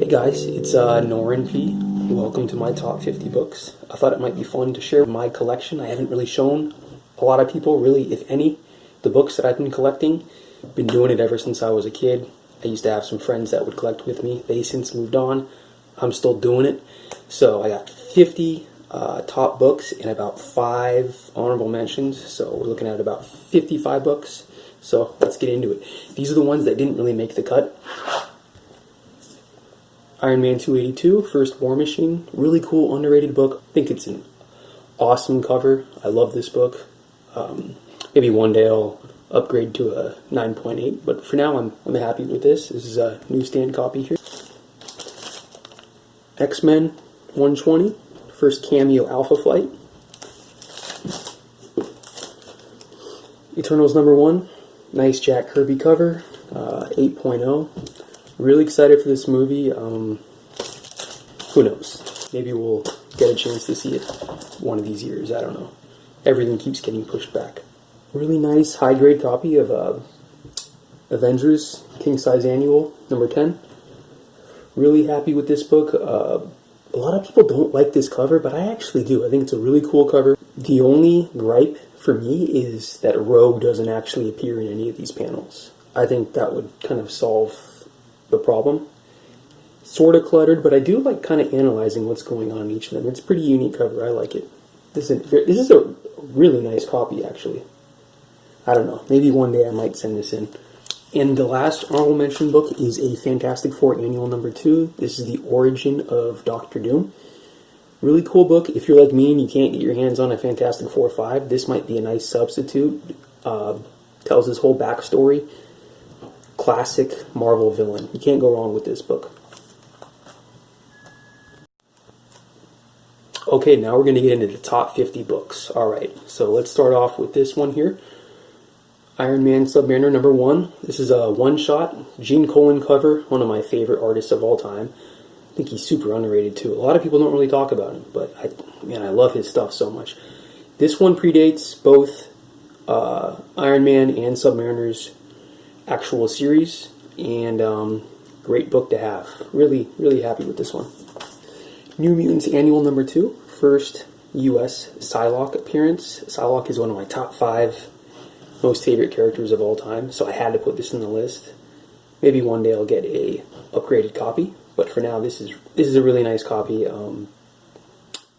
Hey guys, it's Norin P. Welcome to my top 50 books. I thought it might be fun to share my collection. I haven't really shown a lot of people, really, if any, the books that I've been collecting. Been doing it ever since I was a kid. I used to have some friends that would collect with me. They since moved on. I'm still doing it. So I got 50 top books and about 5 honorable mentions. So we're looking at about 55 books. So let's get into it. These are the ones that didn't really make the cut. Iron Man 282, First War Machine. Really cool, underrated book. I think it's an awesome cover. I love this book. Maybe one day I'll upgrade to a 9.8, but for now I'm happy with this. This is a newsstand copy here. X-Men 120, First Cameo Alpha Flight. Eternals #1, nice Jack Kirby cover, 8.0. Really excited for this movie. Who knows? Maybe we'll get a chance to see it one of these years. I don't know. Everything keeps getting pushed back. Really nice high-grade copy of Avengers King Size Annual #10. Really happy with this book. A lot of people don't like this cover, but I actually do. I think it's a really cool cover. The only gripe for me is that Rogue doesn't actually appear in any of these panels. I think that would kind of solve the problem. Sort of cluttered, but I do like kind of analyzing what's going on in each of them. It's a pretty unique cover. I like it. This is a really nice copy, actually. I don't know. Maybe one day I might send this in. And the last honorable mention book is a Fantastic Four Annual #2. This is the origin of Doctor Doom. Really cool book. If you're like me and you can't get your hands on a Fantastic Four 5, this might be a nice substitute. Tells his whole backstory. Classic Marvel villain. You can't go wrong with this book. Okay, now we're going to get into the top 50 books. Alright, so let's start off with this one here. Iron Man Submariner #1. This is a one-shot, Gene Colan cover, one of my favorite artists of all time. I think he's super underrated too. A lot of people don't really talk about him, but I love his stuff so much. This one predates both Iron Man and Submariner's actual series, and great book to have. Really, really happy with this one. New Mutants Annual #2, first U.S. Psylocke appearance. Psylocke is one of my top 5 most favorite characters of all time, so I had to put this in the list. Maybe one day I'll get a upgraded copy, but for now this is a really nice copy.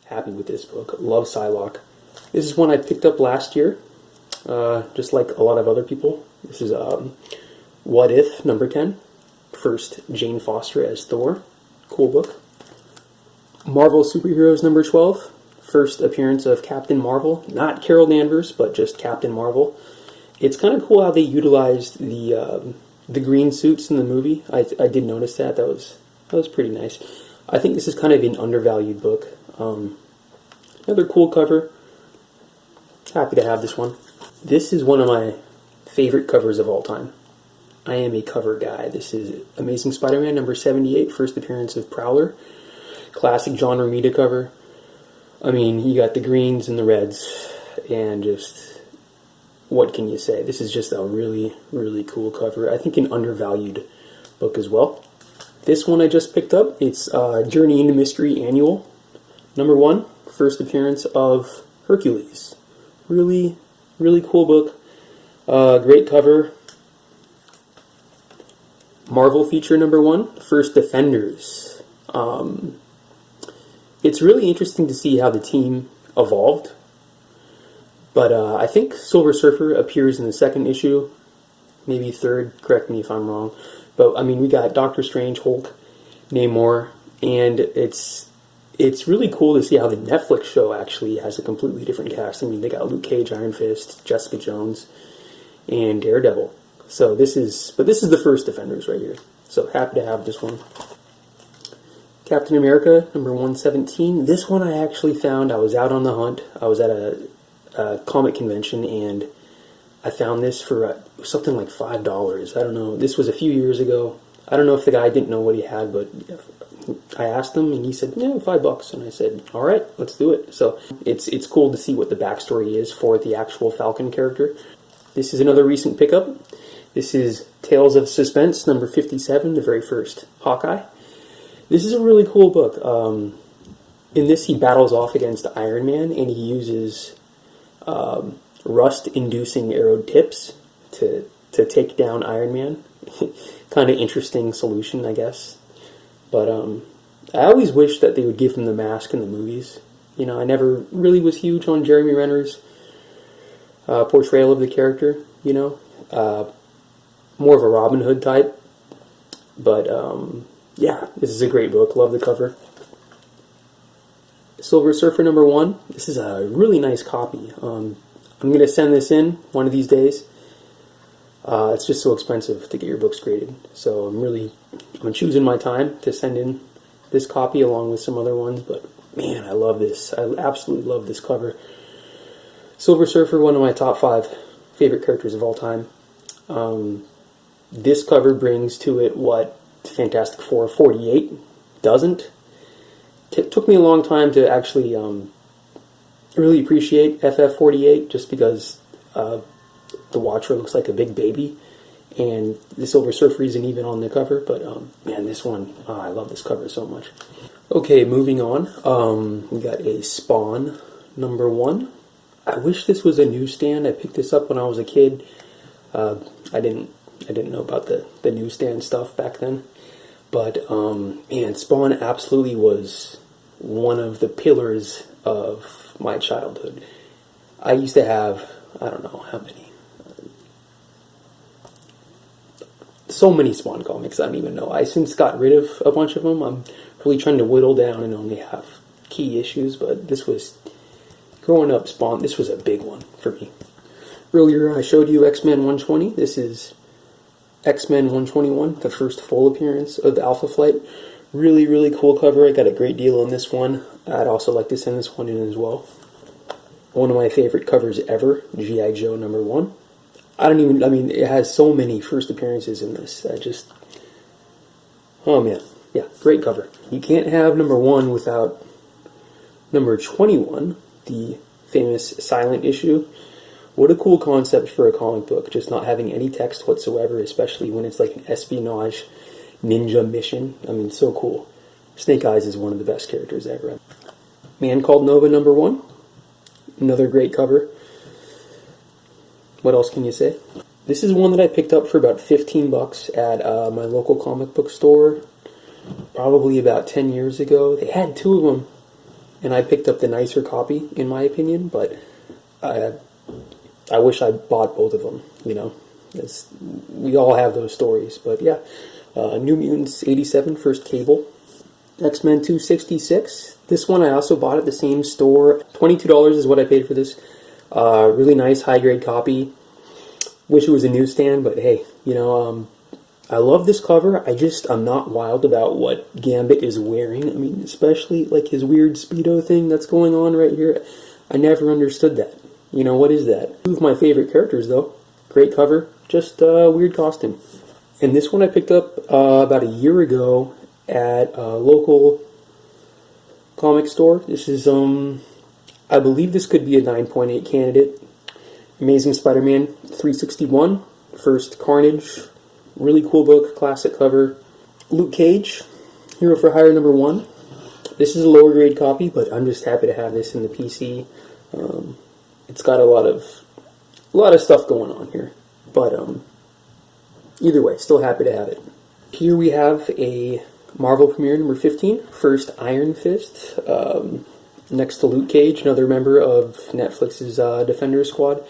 Happy with this book. Love Psylocke. This is one I picked up last year, just like a lot of other people. This is What If #10, first Jane Foster as Thor. Cool book. Marvel Superheroes #12, first appearance of Captain Marvel. Not Carol Danvers, but just Captain Marvel. It's kind of cool how they utilized the green suits in the movie. I did notice that. That was pretty nice. I think this is kind of an undervalued book. Another cool cover. Happy to have this one. This is one of my favorite covers of all time. I am a cover guy. This is Amazing Spider-Man #78, first appearance of Prowler. Classic John Romita cover. I mean, you got the greens and the reds, and just, what can you say? This is just a really, really cool cover. I think an undervalued book as well. This one I just picked up. It's Journey into Mystery Annual #1, first appearance of Hercules. Really, really cool book. Great cover. Marvel feature #1, first Defenders. It's really interesting to see how the team evolved. But I think Silver Surfer appears in the second issue, maybe third, correct me if I'm wrong. But I mean, we got Doctor Strange, Hulk, Namor, and it's really cool to see how the Netflix show actually has a completely different cast. I mean, they got Luke Cage, Iron Fist, Jessica Jones, and Daredevil. So this is the first Defenders right here. So happy to have this one. Captain America #117. This one I actually found. I was out on the hunt. I was at a comic convention and I found this for something like $5. I don't know. This was a few years ago. I don't know if the guy didn't know what he had, but I asked him and he said, "Yeah, $5." And I said, "All right, let's do it." So it's cool to see what the backstory is for the actual Falcon character. This is another recent pickup. This is Tales of Suspense #57, the very first Hawkeye. This is a really cool book. In this, he battles off against Iron Man, and he uses rust-inducing arrowed tips to take down Iron Man. Kind of interesting solution, I guess. But I always wish that they would give him the mask in the movies. You know, I never really was huge on Jeremy Renner's portrayal of the character. You know, more of a Robin Hood type. But yeah, this is a great book. Love the cover. Silver Surfer #1. This is a really nice copy. I'm going to send this in one of these days. It's just so expensive to get your books graded. So I'm choosing my time to send in this copy along with some other ones. But man, I love this. I absolutely love this cover. Silver Surfer, one of my top 5 favorite characters of all time. This cover brings to it what Fantastic Four 48 doesn't. It took me a long time to actually really appreciate FF48 just because the Watcher looks like a big baby, and the Silver Surfer isn't even on the cover. But man, this one, I love this cover so much. Okay, moving on. We got a Spawn #1. I wish this was a newsstand. I picked this up when I was a kid. I didn't know about the newsstand stuff back then. But man, Spawn absolutely was one of the pillars of my childhood. I used to have, I don't know how many, so many Spawn comics, I don't even know. I since got rid of a bunch of them. I'm really trying to whittle down and only have key issues, but this was, growing up, Spawn, this was a big one for me. Earlier I showed you X-Men 120. This is X-Men 121, the first full appearance of the Alpha Flight. Really, really cool cover. I got a great deal on this one. I'd also like to send this one in as well. One of my favorite covers ever, G.I. Joe #1. I mean, it has so many first appearances in this. Oh man, yeah, great cover. You can't have #1 without #21, the famous silent issue. What a cool concept for a comic book, just not having any text whatsoever, especially when it's like an espionage ninja mission. I mean, so cool. Snake Eyes is one of the best characters ever. Man Called Nova #1. Another great cover. What else can you say? This is one that I picked up for about 15 bucks at my local comic book store probably about 10 years ago. They had 2 of them, and I picked up the nicer copy, in my opinion, but I wish I bought both of them, you know. We all have those stories, but yeah. New Mutants 87, first Cable. X-Men 266. This one I also bought at the same store. $22 is what I paid for this. Really nice, high-grade copy. Wish it was a newsstand, but hey, you know, I love this cover. I'm not wild about what Gambit is wearing. I mean, especially like his weird Speedo thing that's going on right here. I never understood that. You know, what is that? 2 of my favorite characters, though. Great cover, just a weird costume. And this one I picked up about a year ago at a local comic store. This is, I believe this could be a 9.8 candidate. Amazing Spider-Man 361, first Carnage. Really cool book, classic cover. Luke Cage, Hero for Hire #1. This is a lower grade copy, but I'm just happy to have this in the PC. It's got a lot of stuff going on here, but either way, still happy to have it. Here we have a Marvel Premiere #15, first Iron Fist, next to Luke Cage, another member of Netflix's Defender Squad.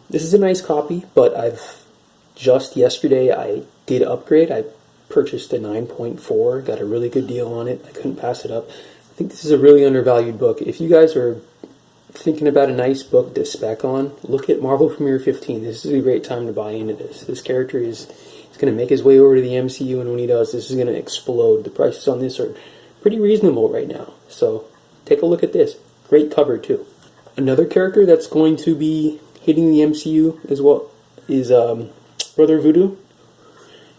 This is a nice copy, but just yesterday I did upgrade. I purchased a 9.4, got a really good deal on it. I couldn't pass it up. I think this is a really undervalued book. If you guys are thinking about a nice book to spec on, look at Marvel Premiere 15. This is a great time to buy into this. This character is going to make his way over to the MCU, and when he does, this is going to explode. The prices on this are pretty reasonable right now. So take a look at this. Great cover, too. Another character that's going to be hitting the MCU as well is Brother Voodoo.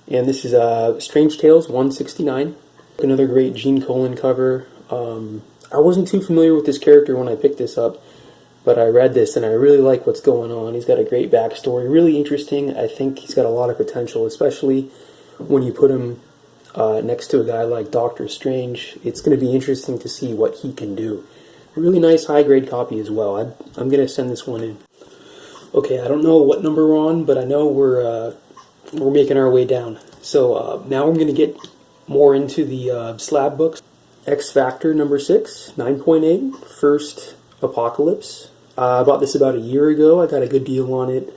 And this is Strange Tales 169. Another great Gene Colan cover. I wasn't too familiar with this character when I picked this up, but I read this and I really like what's going on. He's got a great backstory, really interesting. I think he's got a lot of potential, especially when you put him next to a guy like Doctor Strange. It's going to be interesting to see what he can do. A really nice high-grade copy as well. I'm going to send this one in. Okay, I don't know what number we're on, but I know we're making our way down. So now I'm going to get more into the slab books. X Factor number 6, 9.8, First Apocalypse. I bought this about a year ago. I got a good deal on it.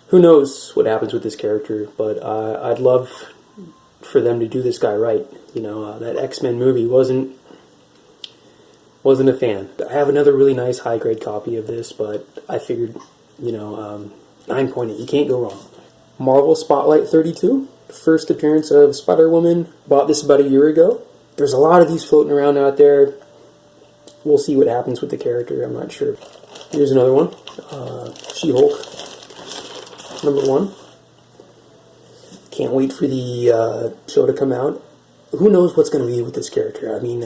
Who knows what happens with this character, but I'd love for them to do this guy right. You know, that X-Men movie wasn't a fan. I have another really nice high-grade copy of this, but I figured, you know, 9.8, you can't go wrong. Marvel Spotlight 32, first appearance of Spider-Woman. Bought this about a year ago. There's a lot of these floating around out there. We'll see what happens with the character, I'm not sure. Here's another one, She-Hulk, number 1. Can't wait for the show to come out. Who knows what's going to be with this character? I mean,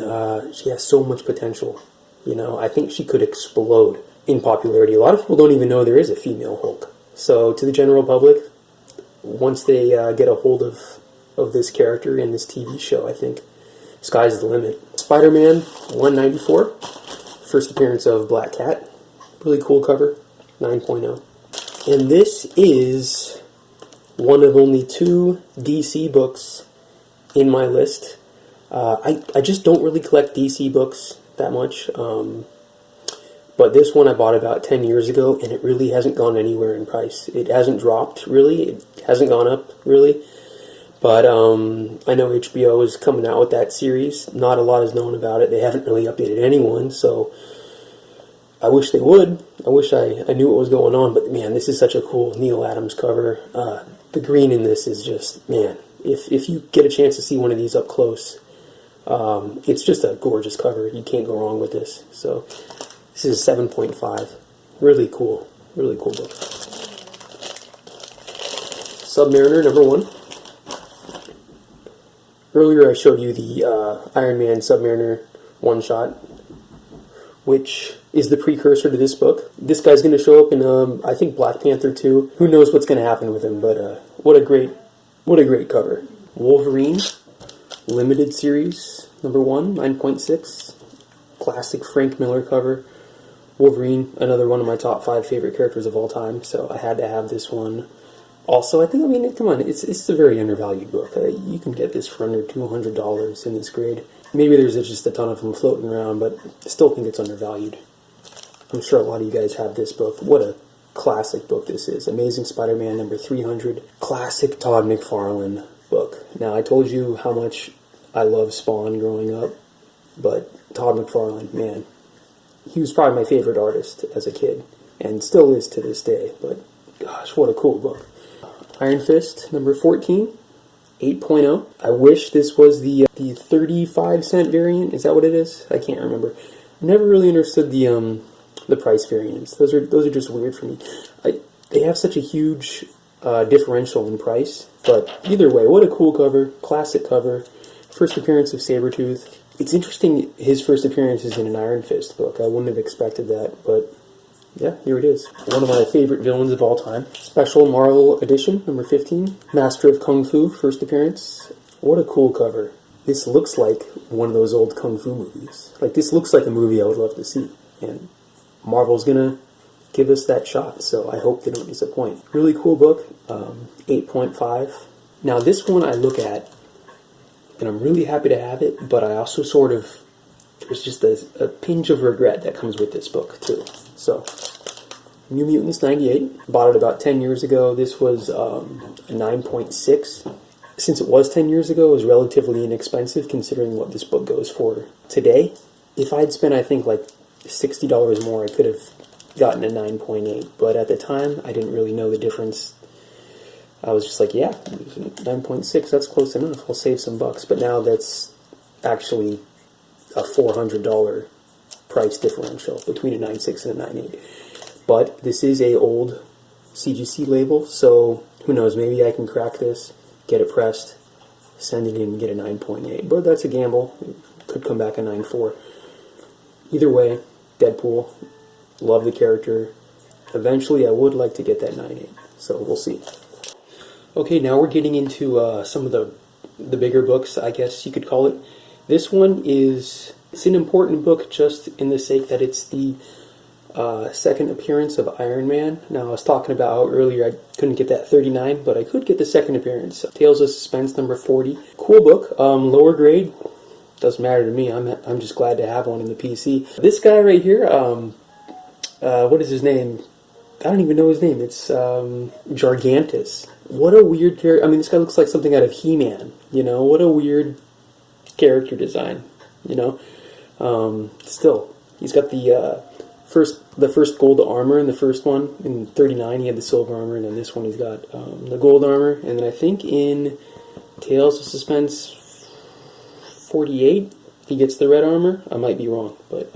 she has so much potential. You know, I think she could explode in popularity. A lot of people don't even know there is a female Hulk. So to the general public, once they get a hold of this character in this TV show, I think sky's the limit. Spider-Man 194, first appearance of Black Cat. Really cool cover, 9.0. And this is one of only 2 DC books in my list. I just don't really collect DC books that much. But this one I bought about 10 years ago, and it really hasn't gone anywhere in price. It hasn't dropped, really. It hasn't gone up, really. But I know HBO is coming out with that series. Not a lot is known about it. They haven't really updated anyone, so I wish they would. I wish I knew what was going on. But, man, this is such a cool Neil Adams cover. The green in this is just, man, if you get a chance to see one of these up close, it's just a gorgeous cover. You can't go wrong with this. So this is 7.5. Really cool book. Submariner number 1. Earlier I showed you the Iron Man Submariner one-shot, which is the precursor to this book. This guy's going to show up in, I think, Black Panther 2. Who knows what's going to happen with him, but what a great cover. Wolverine, limited series, number 1, 9.6. Classic Frank Miller cover. Wolverine, another one of my top 5 favorite characters of all time, so I had to have this one. Also, I mean, come on, it's a very undervalued book. You can get this for under $200 in this grade. Maybe there's just a ton of them floating around, but I still think it's undervalued. I'm sure a lot of you guys have this book. What a classic book this is. Amazing Spider-Man number 300. Classic Todd McFarlane book. Now, I told you how much I love Spawn growing up, but Todd McFarlane, man, he was probably my favorite artist as a kid, and still is to this day, but gosh, what a cool book. Iron Fist, number 14, 8.0. I wish this was the 35-cent variant. Is that what it is? I can't remember. I never really understood the price variants. Those are just weird for me. They have such a huge differential in price, but either way, what a cool cover, classic cover. First appearance of Sabretooth. It's interesting his first appearance is in an Iron Fist book. I wouldn't have expected that, but yeah, here it is. One of my favorite villains of all time. Special Marvel Edition, number 15. Master of Kung Fu, first appearance. What a cool cover. This looks like one of those old Kung Fu movies. Like, this looks like a movie I would love to see. And Marvel's gonna give us that shot, so I hope they don't disappoint. Really cool book, 8.5. Now, this one I look at, and I'm really happy to have it, but I also sort of, there's just a pinch of regret that comes with this book, too. So, New Mutants 98. Bought it about 10 years ago. This was a 9.6. Since it was 10 years ago, it was relatively inexpensive considering what this book goes for today. If I'd spent, I think, like $60 more, I could have gotten a 9.8. But at the time, I didn't really know the difference. I was just like, yeah, 9.6, that's close enough. I'll save some bucks. But now that's actually a $400 price differential between a 9.6 and a 9.8. But this is a old CGC label, so who knows, maybe I can crack this, get it pressed, send it in and get a 9.8. But that's a gamble. It could come back a 9.4. Either way, Deadpool, love the character. Eventually I would like to get that 9.8, so we'll see. Okay, now we're getting into some of the the bigger books, I guess you could call it. This one it's an important book just in the sake that it's the second appearance of Iron Man. Now, I was talking about earlier I couldn't get that 39, but I could get the second appearance. Tales of Suspense number 40. Cool book, lower grade. Doesn't matter to me. I'm just glad to have one in the PC. This guy right here, what is his name? I don't even know his name. It's Gargantus. What a weird character. I mean, this guy looks like something out of He-Man. You know, what a weird character design. You know, still, he's got the first gold armor in the first one. In 39, he had the silver armor, and then this one he's got the gold armor. And then I think in Tales of Suspense 48, he gets the red armor. I might be wrong, but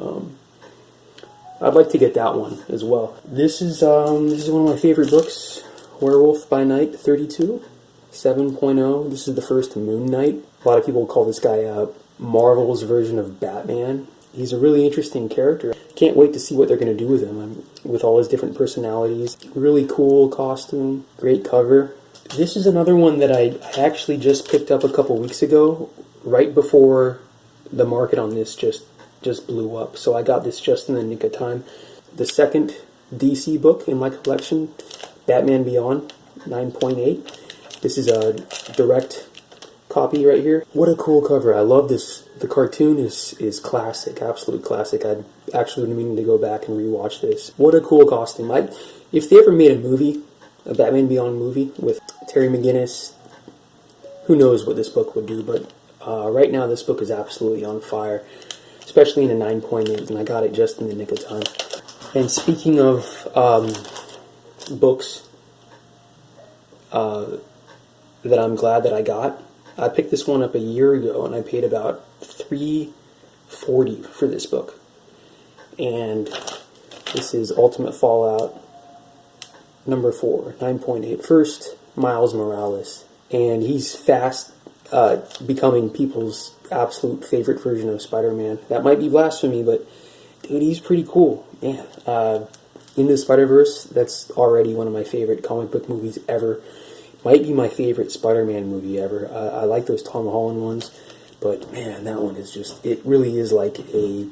I'd like to get that one as well. This is one of my favorite books, Werewolf by Night 32, 7.0. This is the first Moon Knight. A lot of people call this guy Marvel's version of Batman. He's a really interesting character. Can't wait to see what they're going to do with him, with all his different personalities. Really cool costume, great cover. This is another one that I actually just picked up a couple weeks ago, right before the market on this just blew up. So I got this just in the nick of time. The second DC book in my collection, Batman Beyond 9.8. This is a direct copy right here. What a cool cover. I love this. The cartoon is classic, absolute classic. I'd actually been meaning to go back and rewatch this. What a cool costume. If they ever made a movie, a Batman Beyond movie with Terry McGinnis, who knows what this book would do, but right now this book is absolutely on fire, especially in a 9.8, and I got it just in the nick of time. And speaking of books that I'm glad that I got, I picked this one up a year ago, and I paid about $3.40 for this book. And this is Ultimate Fallout number 4, 9.8. First, Miles Morales. And he's fast becoming people's absolute favorite version of Spider-Man. That might be blasphemy, but dude, he's pretty cool. Man, Into the Spider-Verse, that's already one of my favorite comic book movies ever. Might be my favorite Spider-Man movie ever. I like those Tom Holland ones, but man, that one is just, it really is like a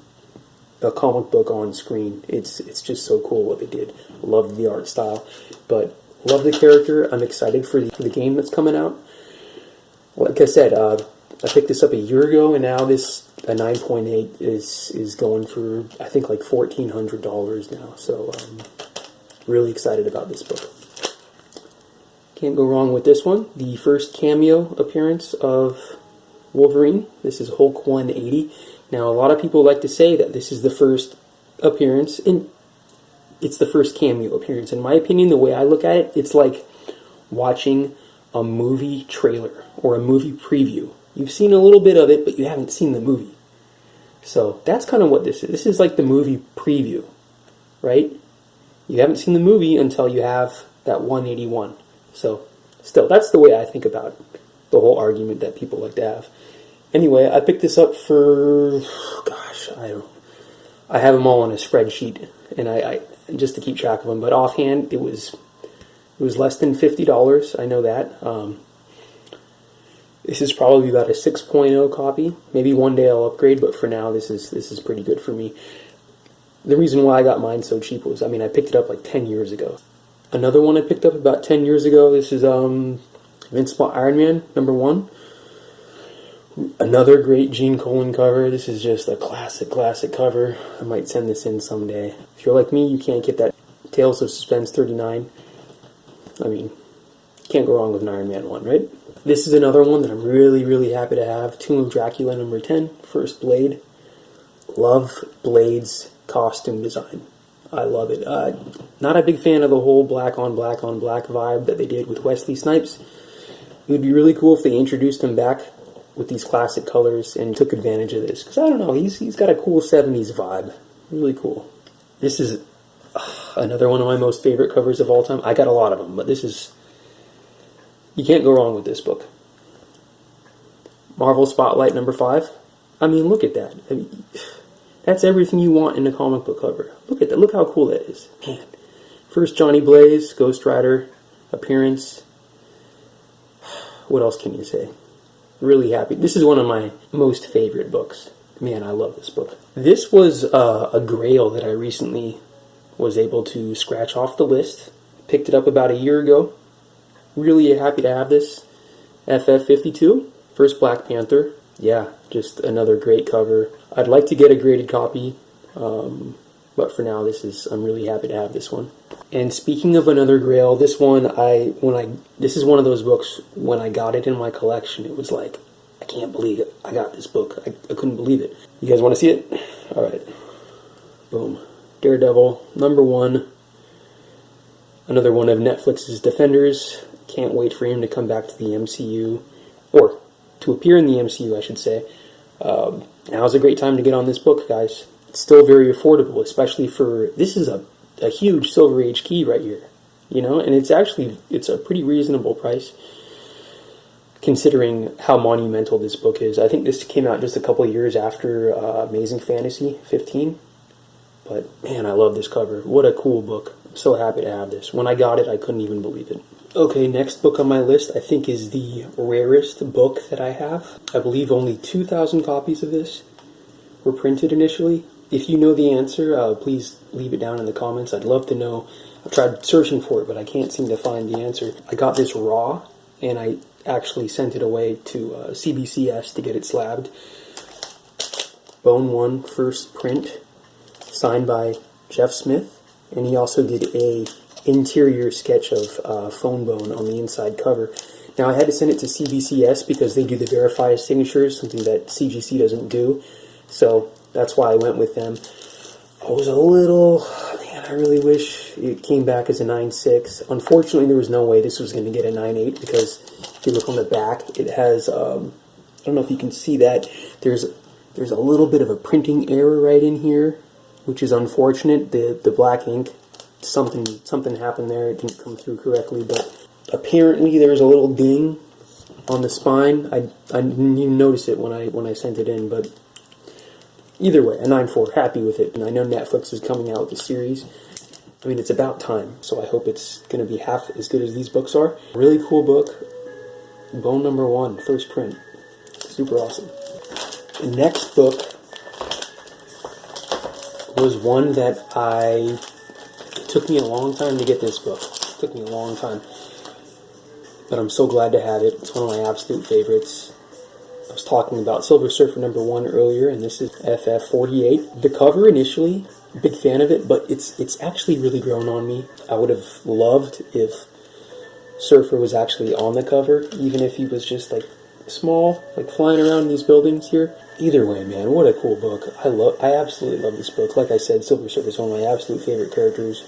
comic book on screen. It's just so cool what they did. Love the art style, but love the character. I'm excited for the game that's coming out. Like I said, I picked this up a year ago, and now this a 9.8 is going for, I think, like $1,400 now. So really excited about this book. Can't go wrong with this one. The first cameo appearance of Wolverine. This is Hulk 180. Now, a lot of people like to say that this is the first appearance, and it's the first cameo appearance. In my opinion, the way I look at it, it's like watching a movie trailer or a movie preview. You've seen a little bit of it, but you haven't seen the movie. So that's kind of what this is. This is like the movie preview, right? You haven't seen the movie until you have that 181. So still, that's the way I think about the whole argument that people like to have. Anyway, I picked this up for, gosh, I have them all on a spreadsheet, and I just to keep track of them. But offhand, it was less than $50. I know that. This is probably about a 6.0 copy. Maybe one day I'll upgrade, but for now, this is pretty good for me. The reason why I got mine so cheap was, I picked it up like 10 years ago. Another one I picked up about 10 years ago. This is Invincible Iron Man number 1. Another great Gene Colan cover. This is just a classic cover. I might send this in someday. If you're like me, you can't get that Tales of Suspense 39. Can't go wrong with an Iron Man 1, right? This is another one that I'm really happy to have. Tomb of Dracula number 10, First Blade. Love Blade's costume design. I love it. Not a big fan of the whole black on black vibe that they did with Wesley Snipes. It would be really cool if they introduced him back with these classic colors and took advantage of this. Because I don't know, he's got a cool 70s vibe. Really cool. This is another one of my most favorite covers of all time. I got a lot of them, but this is... You can't go wrong with this book. Marvel Spotlight number 5. Look at that. That's everything you want in a comic book cover. Look at that. Look how cool that is. Man. First Johnny Blaze, Ghost Rider appearance. What else can you say? Really happy. This is one of my most favorite books. Man, I love this book. This was a grail that I recently was able to scratch off the list. Picked it up about a year ago. Really happy to have this. FF52, first Black Panther. Yeah, just another great cover. I'd like to get a graded copy, but for now, I'm really happy to have this one. And speaking of another grail, this one, this is one of those books, when I got it in my collection, it was like, I can't believe it. I got this book. I couldn't believe it. You guys want to see it? Alright. Boom. Daredevil, #1. Another one of Netflix's Defenders. Can't wait for him to come back to the MCU. Or, to appear in the MCU, I should say. Now's a great time to get on this book, guys. It's still very affordable, especially for... This is a huge Silver Age key right here. You know? And it's a pretty reasonable price, considering how monumental this book is. I think this came out just a couple of years after Amazing Fantasy 15. But, man, I love this cover. What a cool book. I'm so happy to have this. When I got it, I couldn't even believe it. Okay, next book on my list, I think, is the rarest book that I have. I believe only 2,000 copies of this were printed initially. If you know the answer, please leave it down in the comments. I'd love to know. I've tried searching for it, but I can't seem to find the answer. I got this raw, and I actually sent it away to CBCS to get it slabbed. Bone One, first print, signed by Jeff Smith, and he also did a interior sketch of Phone Bone on the inside cover. Now, I had to send it to CBCS because they do the verified signatures, something that CGC doesn't do, so that's why I went with them. I was a little... Man, I really wish it came back as a 9.6. Unfortunately, there was no way this was going to get a 9.8 because if you look on the back, it has... I don't know if you can see that. There's a little bit of a printing error right in here, which is unfortunate. The black ink, something happened there. It didn't come through correctly, but apparently there's a little ding on the spine. I didn't even notice it when I sent it in, but either way, a 9.4, happy with it. And I know Netflix is coming out with a series. I mean, it's about time, so I hope it's going to be half as good as these books are. Really cool book. Bone #1, first print. Super awesome. The next book was one that it took me a long time to get this book. It took me a long time. But I'm so glad to have it. It's one of my absolute favorites. I was talking about Silver Surfer #1 earlier, and this is FF48. The cover initially, big fan of it, but it's actually really grown on me. I would have loved if Surfer was actually on the cover, even if he was just like small, like flying around these buildings here. Either way, man, what a cool book. I absolutely love this book. Like I said, Silver Surfer is one of my absolute favorite characters.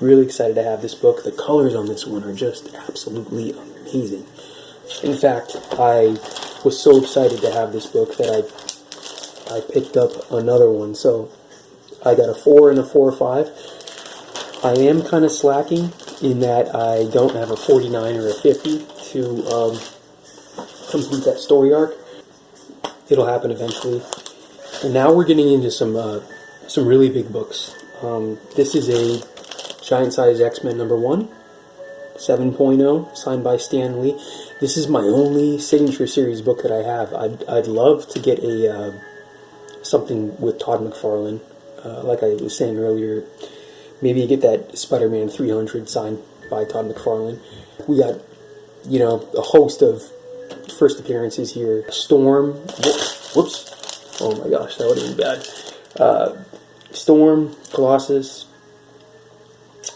Really excited to have this book. The colors on this one are just absolutely amazing. In fact, I was so excited to have this book that I picked up another one. So I got a 4 and a 4.5. I am kind of slacking in that I don't have a 49 or a 50 to complete that story arc. It'll happen eventually. And now we're getting into some really big books. This is a Giant Size X-Men #1, 7.0, signed by Stan Lee. This is my only Signature Series book that I have. I'd love to get something with Todd McFarlane. Like I was saying earlier, maybe get that Spider-Man 300 signed by Todd McFarlane. We got, a host of first appearances here. Storm, whoops, oh my gosh, that would have been bad. Storm, Colossus,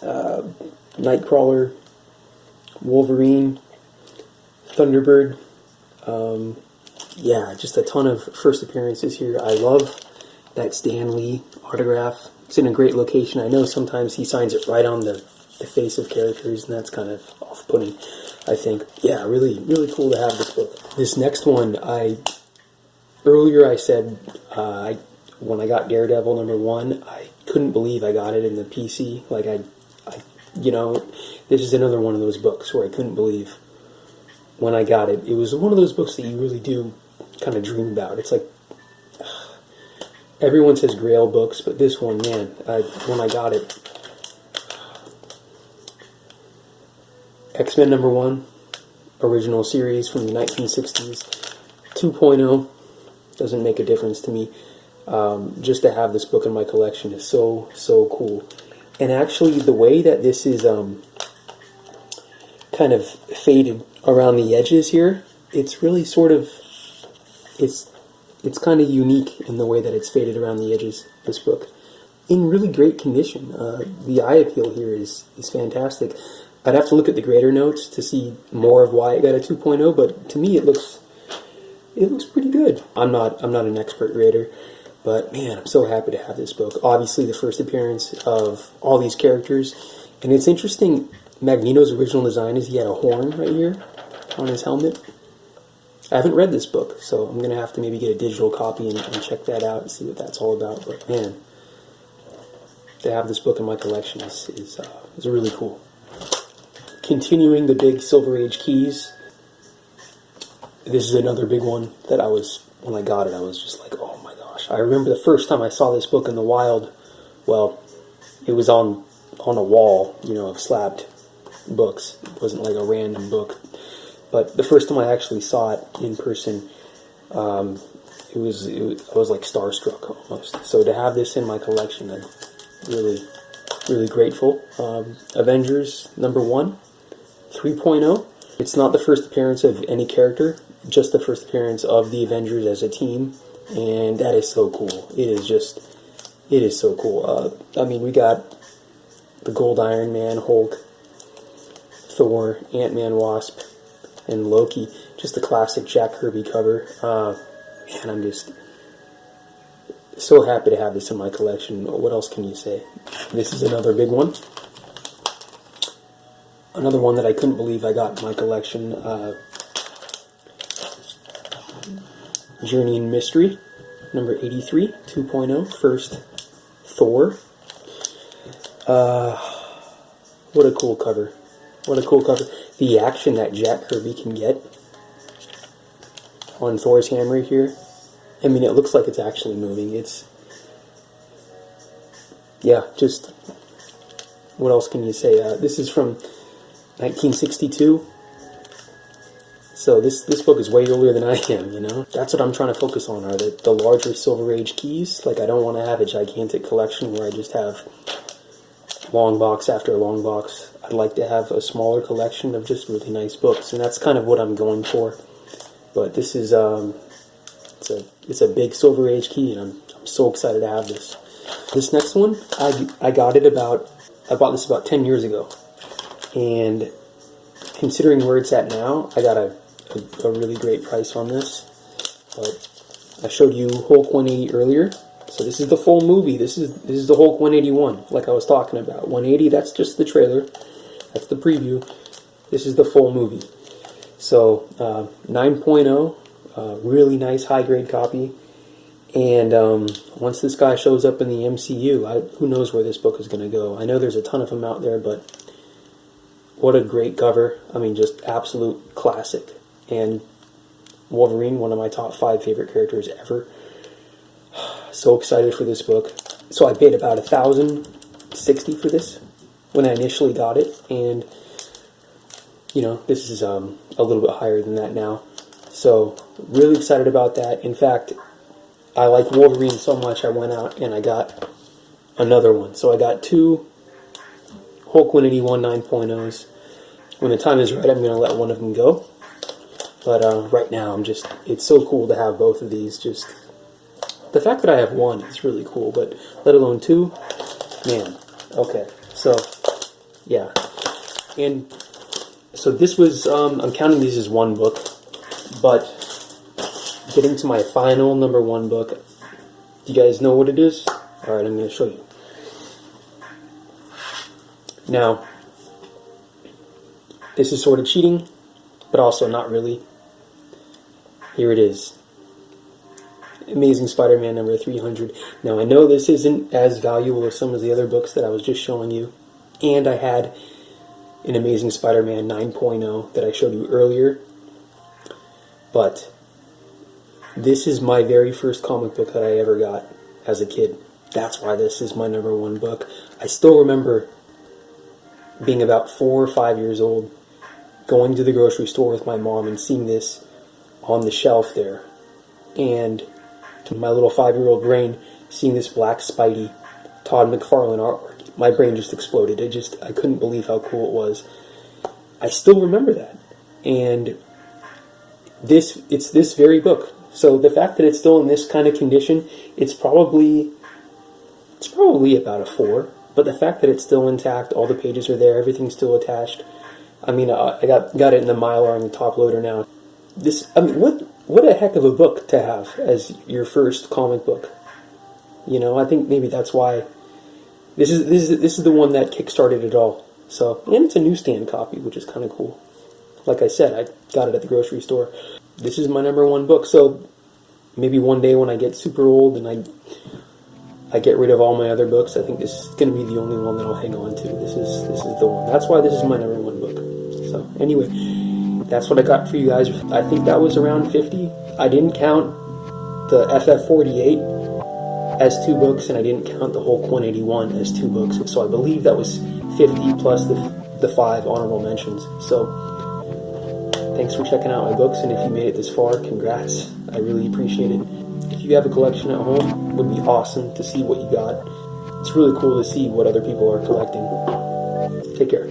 Nightcrawler, Wolverine, Thunderbird. Yeah, just a ton of first appearances here. I love that Stan Lee autograph. It's in a great location. I know sometimes he signs it right on the face of characters, and that's kind of off-putting, I think. Yeah, really, really cool to have this book. This next one, earlier I said when I got Daredevil #1, I couldn't believe I got it in the PC. Like, this is another one of those books where I couldn't believe when I got it. It was one of those books that you really do kind of dream about. It's like, everyone says Grail books, but this one, man, when I got it, X-Men #1, original series from the 1960s. 2.0 doesn't make a difference to me. Just to have this book in my collection is so cool. And actually, the way that this is kind of faded around the edges here, it's really sort of, it's kind of unique in the way that it's faded around the edges, this book. In really great condition. The eye appeal here is fantastic. I'd have to look at the grader notes to see more of why it got a 2.0, but to me it looks pretty good. I'm not an expert grader, but man, I'm so happy to have this book. Obviously the first appearance of all these characters, and it's interesting, Magneto's original design is he had a horn right here on his helmet. I haven't read this book, so I'm going to have to maybe get a digital copy and check that out and see what that's all about. But man, to have this book in my collection is really cool. Continuing the big Silver Age keys, this is another big one that when I got it, I was just like, oh my gosh. I remember the first time I saw this book in the wild, well, it was on a wall, of slabbed books. It wasn't like a random book. But the first time I actually saw it in person, I was like starstruck almost. So to have this in my collection, I'm really grateful. Avengers #1, 3.0. It's not the first appearance of any character, just the first appearance of the Avengers as a team, and that is so cool. It is so cool. We got the Gold Iron Man, Hulk, Thor, Ant-Man, Wasp, and Loki. Just a classic Jack Kirby cover. Man, I'm just so happy to have this in my collection. What else can you say? This is another big one. Another one that I couldn't believe I got in my collection. Journey in Mystery, number 83, 2.0, first Thor. What a cool cover. What a cool cover. The action that Jack Kirby can get on Thor's hammer here. I mean, it looks like it's actually moving. Just, what else can you say? This is from 1962. So this book is way older than I am, That's what I'm trying to focus on, are the larger Silver Age keys. Like, I don't want to have a gigantic collection where I just have long box after long box. I'd like to have a smaller collection of just really nice books, and that's kind of what I'm going for. But this is, it's a big Silver Age key, and I'm so excited to have this. This next one, I bought this about 10 years ago, and considering where it's at now, I got a really great price on this. But I showed you Hulk 180 earlier, so this is the full movie. This is the Hulk 181, like I was talking about. 180, that's just the trailer, that's the preview. This is the full movie. So 9.0, really nice high grade copy. And once this guy shows up in the MCU, who knows where this book is going to go. I know there's a ton of them out there, but what a great cover. I mean, just absolute classic. And Wolverine, one of my top 5 favorite characters ever. So excited for this book. So I paid about $1,060 for this when I initially got it, and this is a little bit higher than that now. So really excited about that. In fact, I like Wolverine so much I went out and I got another one. So I got 2 Hulk 181 9.0s. When the time is right, I'm going to let one of them go. But right now, it's so cool to have both of these. Just the fact that I have one is really cool, but let alone 2, man. Okay, so yeah. And so this was, I'm counting these as one book, but getting to my final #1 book, do you guys know what it is? Alright, I'm going to show you. Now, this is sort of cheating, but also not really. Here it is. Amazing Spider-Man number 300. Now, I know this isn't as valuable as some of the other books that I was just showing you, and I had an Amazing Spider-Man 9.0 that I showed you earlier, but this is my very first comic book that I ever got as a kid. That's why this is my #1 book. I still remember being about 4 or 5 years old, going to the grocery store with my mom and seeing this on the shelf there. And to my little 5-year-old brain, seeing this Black Spidey, Todd McFarlane artwork, my brain just exploded. I couldn't believe how cool it was. I still remember that. And it's this very book. So the fact that it's still in this kind of condition, it's probably about a 4. But the fact that it's still intact, all the pages are there, everything's still attached. I mean, I got it in the Mylar and the top loader now. What a heck of a book to have as your first comic book. You know, I think maybe that's why this is the one that kickstarted it all. So, and it's a newsstand copy, which is kind of cool. Like I said, I got it at the grocery store. This is my number 1 book. So maybe one day when I get super old and I get rid of all my other books, I think this is going to be the only one that I'll hang on to. This is the one. That's why this is my number 1 book. So anyway, that's what I got for you guys. I think that was around 50. I didn't count the FF48 as 2 books, and I didn't count the Hulk 181 as 2 books. So I believe that was 50 plus the 5 honorable mentions. So thanks for checking out my books, and if you made it this far, congrats. I really appreciate it. If you have a collection at home, it would be awesome to see what you got. It's really cool to see what other people are collecting. Take care.